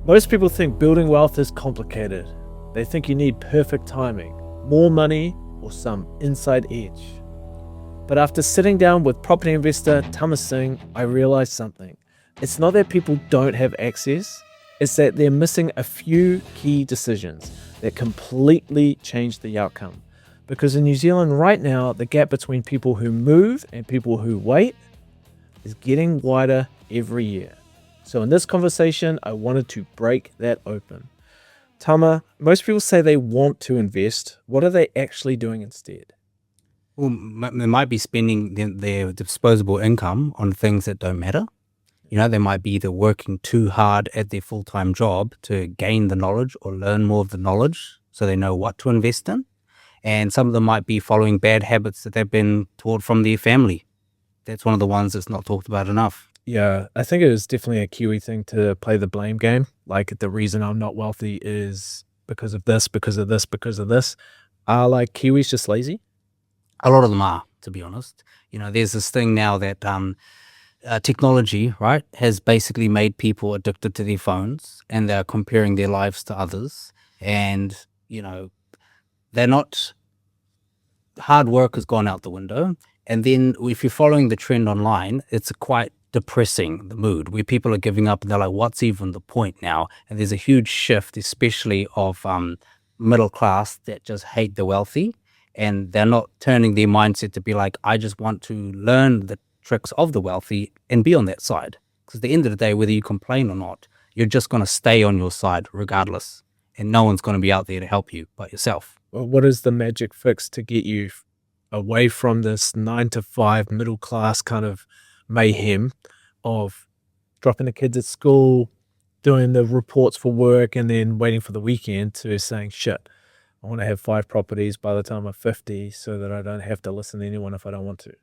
Most people think building wealth is complicated. They think you need perfect timing, more money, or some inside edge. But after sitting down with property investor Tama Singh, I realized something. It's not that people don't have access, it's that they're missing a few key decisions that completely change the outcome. Because in New Zealand right now, the gap between people who move and people who wait is getting wider every year. So in this conversation, I wanted to break that open. Tama, most people say they want to invest. What are they actually doing instead? Well, they might be spending their disposable income on things that don't matter. You know, they might be either working too hard at their full-time job to gain the knowledge or learn more of the knowledge so they know what to invest in. And some of them might be following bad habits that they've been taught from their family. That's one of the ones that's not talked about enough. Yeah, I think it is definitely a Kiwi thing to play the blame game. Like, the reason I'm not wealthy is because of this, because of this, because of this. Are like Kiwis just lazy? A lot of them are, to be honest. You know, there's this thing now that technology, right, has basically made people addicted to their phones, and they're comparing their lives to others. And, you know, they're not, hard work has gone out the window. And then if you're following the trend online, it's quite depressing, the mood, where people are giving up and they're like, what's even the point now? And there's a huge shift, especially of middle class that just hate the wealthy, and they're not turning their mindset to be like, I just want to learn the tricks of the wealthy and be on that side. Because at the end of the day, whether you complain or not, you're just going to stay on your side regardless, and no one's going to be out there to help you but yourself. Well, what is the magic fix to get you away from this 9-to-5 middle class kind of mayhem of dropping the kids at school, doing the reports for work, and then waiting for the weekend, to saying, shit, I want to have 5 properties by the time I'm 50 so that I don't have to listen to anyone if I don't want to?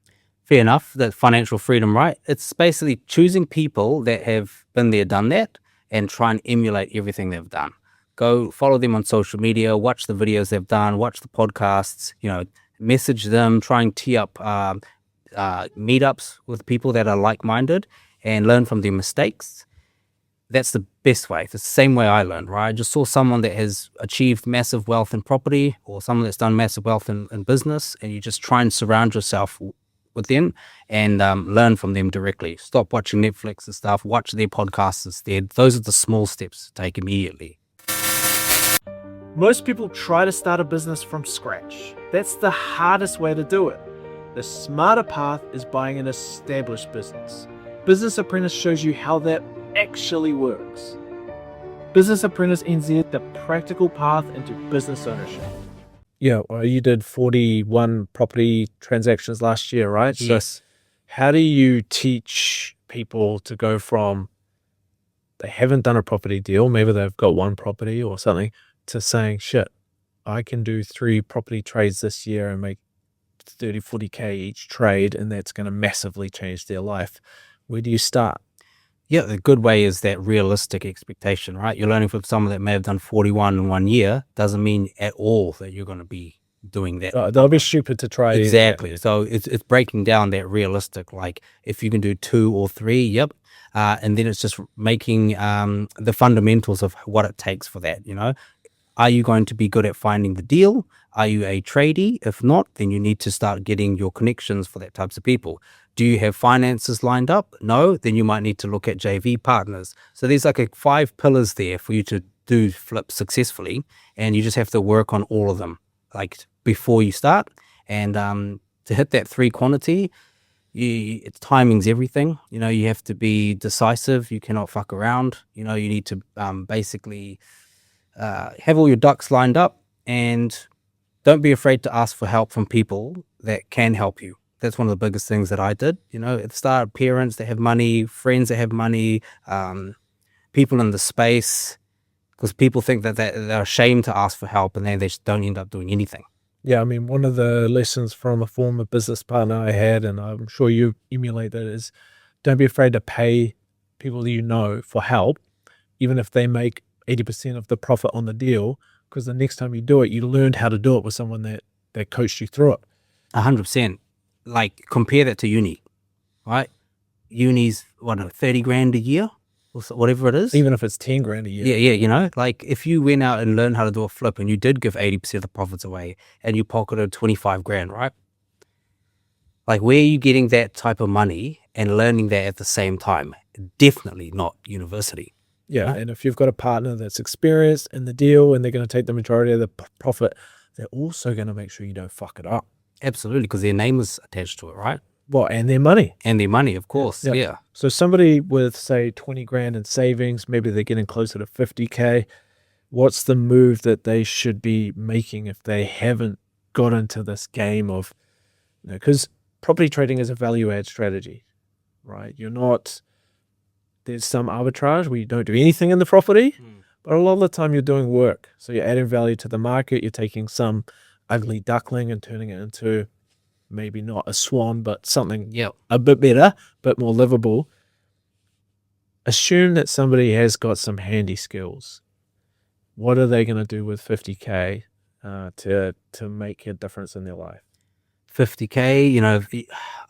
Fair enough, that financial freedom, right? It's basically choosing people that have been there, done that, and try and emulate everything they've done. Go follow them on social media, watch the videos they've done, watch the podcasts, you know, message them, try and tee up meetups with people that are like-minded and learn from their mistakes. That's the best way. It's the same way I learned, right? I just saw someone that has achieved massive wealth in property, or someone that's done massive wealth in business, and you just try and surround yourself with them and learn from them directly. Stop watching Netflix and stuff, watch their podcasts instead. Those are the small steps to take immediately. Most people try to start a business from scratch. That's the hardest way to do it. The smarter path is buying an established business. Business Apprentice shows you how that actually works. Business Apprentice NZ, the practical path into business ownership. Yeah, well, you did 41 property transactions last year, right? Yes. So how do you teach people to go from they haven't done a property deal, maybe they've got one property or something, to saying, shit, I can do 3 property trades this year and make 30, 40K each trade, and that's going to massively change their life? Where do you start? Yeah, the good way is that realistic expectation, right? You're learning from someone that may have done 41 in 1 year. Doesn't mean at all that you're going to be doing that. They'll be stupid to try. Exactly. So it's breaking down that realistic, like if you can do 2 or 3, yep. And then it's just making the fundamentals of what it takes for that, you know? Are you going to be good at finding the deal? Are you a tradie? If not, then you need to start getting your connections for that types of people. Do you have finances lined up? No, then you might need to look at JV partners. So there's like 5 pillars there for you to do flip successfully, and you just have to work on all of them, like before you start. And to hit that 3 quantity, timing's everything. You know, you have to be decisive. You cannot fuck around. You know, you need to basically have all your ducks lined up, and don't be afraid to ask for help from people that can help you. That's one of the biggest things that I did. You know, at the start, parents that have money, friends that have money, people in the space, because people think that they're ashamed to ask for help, and then they just don't end up doing anything. Yeah, I mean, one of the lessons from a former business partner I had, and I'm sure you emulate that, is don't be afraid to pay people that you know for help, even if they make 80% of the profit on the deal, because the next time you do it, you learned how to do it with someone that coached you through it. 100%. Like, compare that to uni, right? Uni's, 30 grand a year? or whatever it is. Even if it's 10 grand a year. Yeah, you know, like if you went out and learned how to do a flip and you did give 80% of the profits away and you pocketed 25 grand, right? Like, where are you getting that type of money and learning that at the same time? Definitely not university. Yeah, Right? and if you've got a partner that's experienced in the deal and they're going to take the majority of the profit, they're also going to make sure you don't fuck it up. Absolutely, because their name is attached to it, right? Well, and their money. And their money, of course. Yeah. So somebody with, say, 20 grand in savings, maybe they're getting closer to 50K. What's the move that they should be making if they haven't got into this game of, because property trading is a value add strategy, right? You're not, there's some arbitrage where you don't do anything in the property, but a lot of the time you're doing work. So you're adding value to the market. You're taking some ugly duckling and turning it into maybe not a swan, but something a bit better, a bit more livable. Assume that somebody has got some handy skills. What are they going to do with 50K to make a difference in their life? 50K, you know,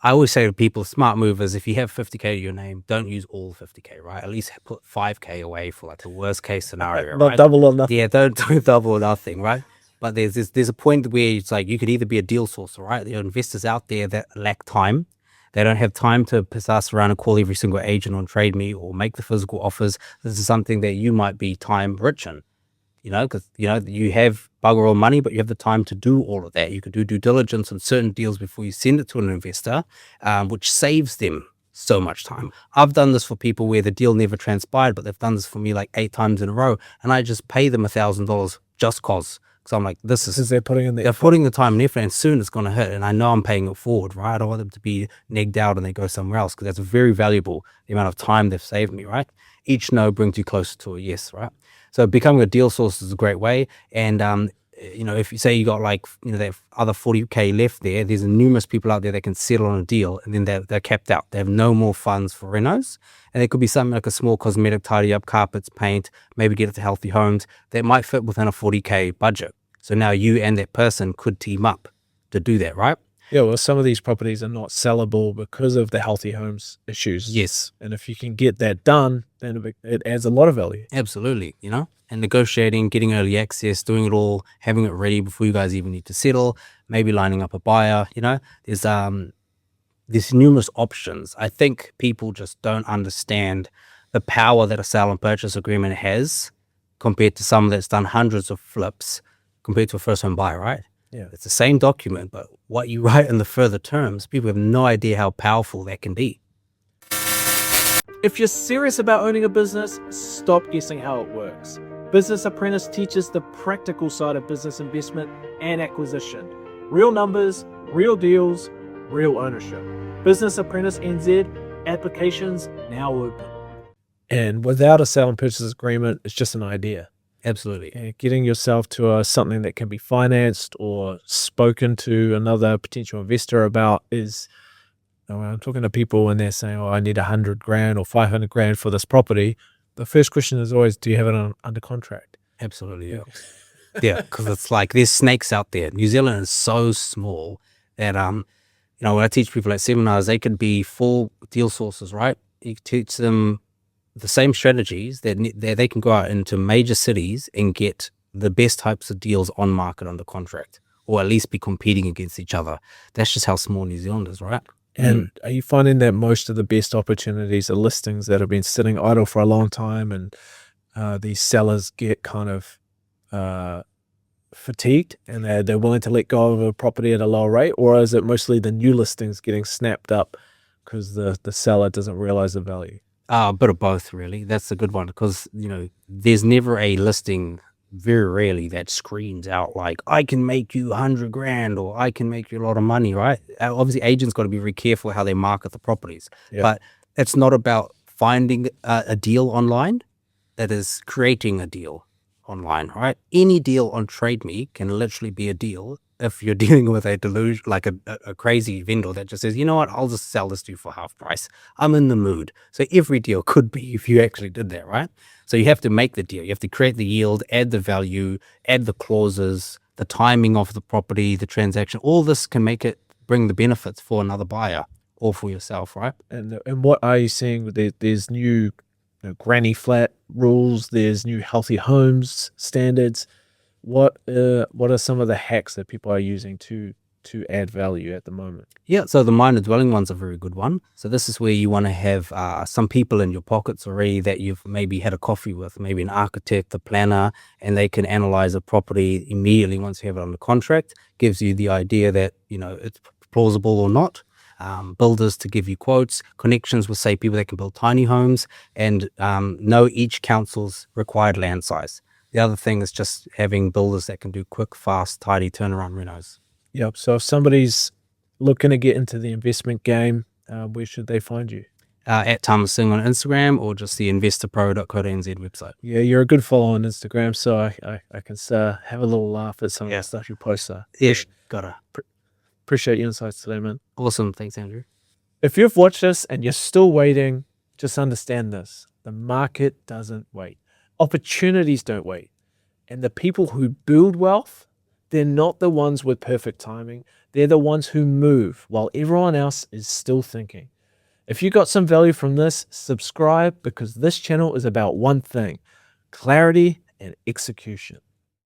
I always say to people, smart movers, if you have 50K to your name, don't use all 50K, right? At least put 5K away for like the worst case scenario, Not right? double or nothing. Yeah, don't do double or nothing, right? But there's a point where it's like you could either be a deal sourcer, right? There are investors out there that lack time. They don't have time to piss us around and call every single agent on Trade Me or make the physical offers. This is something that you might be time rich in. You know, because, you know, you have bugger all money, but you have the time to do all of that. You could do due diligence on certain deals before you send it to an investor, which saves them so much time. I've done this for people where the deal never transpired, but they've done this for me like 8 times in a row, and I just pay them $1,000 just cause. So I'm like, this is, Because they're putting in the they're putting the time and effort, and soon it's going to hit. And I know I'm paying it forward, right? I don't want them to be negged out and they go somewhere else, because that's very valuable, the amount of time they've saved me, right? Each no brings you closer to a yes, right? So becoming a deal source is a great way. And, you know, if you say you got like, you know, that other 40K left there, there's numerous people out there that can settle on a deal and then they're capped out. They have no more funds for renos. And it could be something like a small cosmetic tidy up, carpets, paint, maybe get it to Healthy Homes that might fit within a 40K budget. So now you and that person could team up to do that, right? Yeah, well, some of these properties are not sellable because of the Healthy Homes issues. Yes. And if you can get that done, then it adds a lot of value. Absolutely, you know, and negotiating, getting early access, doing it all, having it ready before you guys even need to settle, maybe lining up a buyer, you know, there's numerous options. I think people just don't understand the power that a sale and purchase agreement has compared to someone that's done hundreds of flips compared to a first home buyer, right? Yeah. It's the same document, but what you write in the further terms, people have no idea how powerful that can be. If you're serious about owning a business, stop guessing how it works. Business Apprentice teaches the practical side of business investment and acquisition. Real numbers, real deals, real ownership. Business Apprentice NZ, applications now open. And without a sale and purchase agreement, it's just an idea. Absolutely. And getting yourself to something that can be financed or spoken to another potential investor about is, when I'm talking to people and they're saying, oh, I need 100 grand or 500 grand for this property, the first question is always, do you have it under contract? Absolutely, yeah. Yeah, because it's like there's snakes out there. New Zealand is so small that, you know, when I teach people at seminars, they could be full deal sources, right? You teach them the same strategies that they can go out into major cities and get the best types of deals on market under contract, or at least be competing against each other. That's just how small New Zealand is, right? And are you finding that most of the best opportunities are listings that have been sitting idle for a long time, and these sellers get kind of fatigued and they're willing to let go of a property at a lower rate? Or is it mostly the new listings getting snapped up because the seller doesn't realize the value? A bit of both, really. That's a good one, because, you know, there's never a listing, very rarely, that screams out like, I can make you 100 grand or I can make you a lot of money, right? Obviously, agents got to be very careful how they market the properties. Yeah. But it's not about finding a deal online. That is creating a deal online, right? Any deal on Trade Me can literally be a deal if you're dealing with a delusion, like a crazy vendor that just says, you know what, I'll just sell this to you for half price. I'm in the mood. So every deal could be if you actually did that, right? So you have to make the deal. You have to create the yield, add the value, add the clauses, the timing of the property, the transaction. All this can make it bring the benefits for another buyer or for yourself, right? And what are you seeing with these new granny flat rules. There's new healthy homes standards. What are some of the hacks that people are using to add value at the moment? Yeah, so the minor dwelling one's a very good one. So this is where you want to have some people in your pockets already that you've maybe had a coffee with, maybe an architect, a planner, and they can analyze a property immediately once you have it under contract. Gives you the idea that, it's plausible or not. Builders to give you quotes, connections with, say, people that can build tiny homes, and know each council's required land size. The other thing is just having builders that can do quick, fast, tidy turnaround renos. Yep. So if somebody's looking to get into the investment game, where should they find you? At Tama Singh on Instagram, or just the InvestorPro.co.nz website. Yeah, you're a good follow on Instagram, so I can have a little laugh at some of the stuff you post there. Yes, gotta. Appreciate your insights today, man. Awesome. Thanks, Andrew. If you've watched this and you're still waiting, just understand this. The market doesn't wait. Opportunities don't wait. And the people who build wealth, they're not the ones with perfect timing. They're the ones who move while everyone else is still thinking. If you got some value from this, subscribe, because this channel is about one thing: clarity and execution.